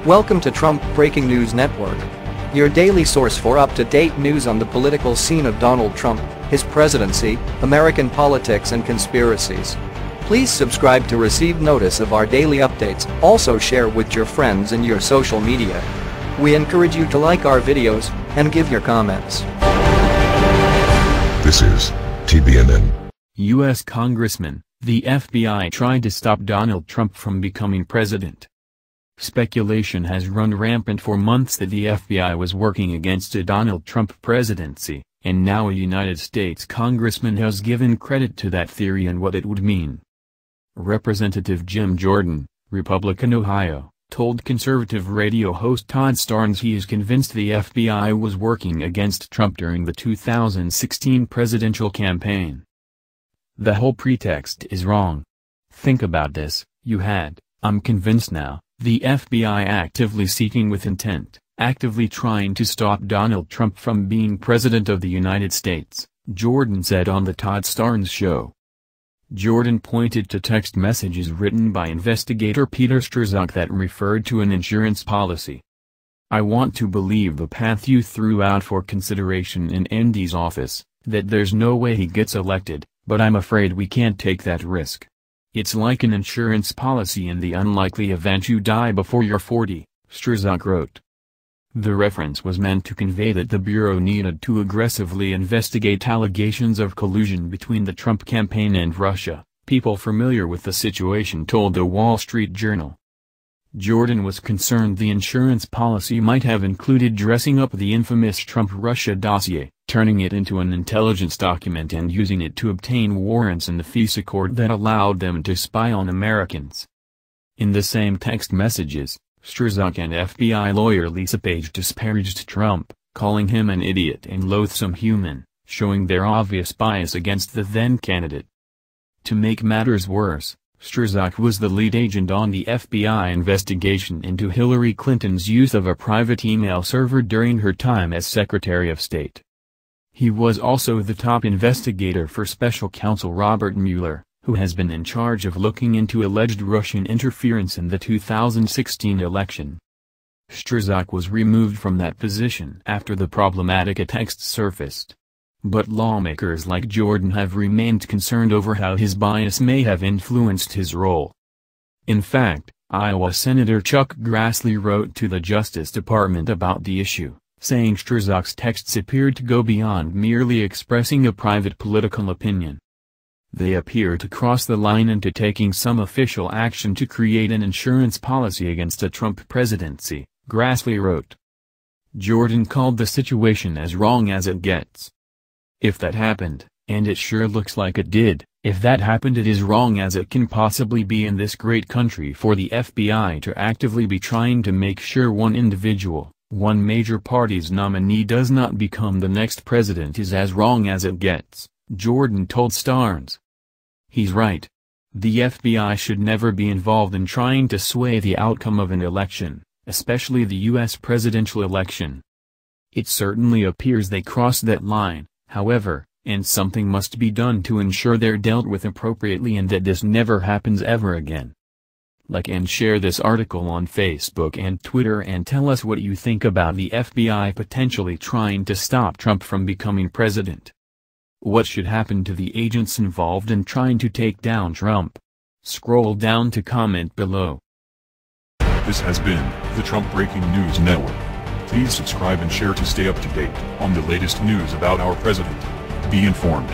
Welcome to Trump Breaking News Network, your daily source for up-to-date news on the political scene of Donald Trump, his presidency, American politics and conspiracies. Please subscribe to receive notice of our daily updates. Also share with your friends and your social media. We encourage you to like our videos and give your comments. This is TBNN. U.S. Congressman, the FBI tried to stop Donald Trump from becoming president. Speculation has run rampant for months that the FBI was working against a Donald Trump presidency, and now a United States congressman has given credit to that theory and what it would mean. Representative Jim Jordan, Republican Ohio, told conservative radio host Todd Starnes he is convinced the FBI was working against Trump during the 2016 presidential campaign. The whole pretext is wrong. Think about this, I'm convinced now, the FBI actively seeking with intent, actively trying to stop Donald Trump from being president of the United States, Jordan said on the Todd Starnes show. Jordan pointed to text messages written by investigator Peter Strzok that referred to an insurance policy. "I want to believe the path you threw out for consideration in Andy's office, that there's no way he gets elected, but I'm afraid we can't take that risk. It's like an insurance policy in the unlikely event you die before you're 40, Strzok wrote. The reference was meant to convey that the Bureau needed to aggressively investigate allegations of collusion between the Trump campaign and Russia, people familiar with the situation told the Wall Street Journal. Jordan was concerned the insurance policy might have included dressing up the infamous Trump-Russia dossier, turning it into an intelligence document and using it to obtain warrants in the peace accord that allowed them to spy on Americans. In the same text messages, Strzok and FBI lawyer Lisa Page disparaged Trump, calling him an idiot and loathsome human, showing their obvious bias against the then candidate. To make matters worse, Strzok was the lead agent on the FBI investigation into Hillary Clinton's use of a private email server during her time as Secretary of State. He was also the top investigator for Special Counsel Robert Mueller, who has been in charge of looking into alleged Russian interference in the 2016 election. Strzok was removed from that position after the problematic text surfaced. But lawmakers like Jordan have remained concerned over how his bias may have influenced his role. In fact, Iowa Senator Chuck Grassley wrote to the Justice Department about the issue, saying Strzok's texts appeared to go beyond merely expressing a private political opinion. They appear to cross the line into taking some official action to create an insurance policy against a Trump presidency, Grassley wrote. Jordan called the situation as wrong as it gets. If that happened, and it sure looks like it did, if that happened it is wrong as it can possibly be in this great country for the FBI to actively be trying to make sure one individual, one major party's nominee does not become the next president is as wrong as it gets, Jordan told Starnes. He's right. The FBI should never be involved in trying to sway the outcome of an election, especially the U.S. presidential election. It certainly appears they crossed that line, however, and something must be done to ensure they're dealt with appropriately and that this never happens ever again. Like and share this article on Facebook and Twitter and tell us what you think about the FBI potentially trying to stop Trump from becoming president. What should happen to the agents involved in trying to take down Trump? Scroll down to comment below. This has been the Trump Breaking News Network. Please subscribe and share to stay up to date on the latest news about our president. Be informed.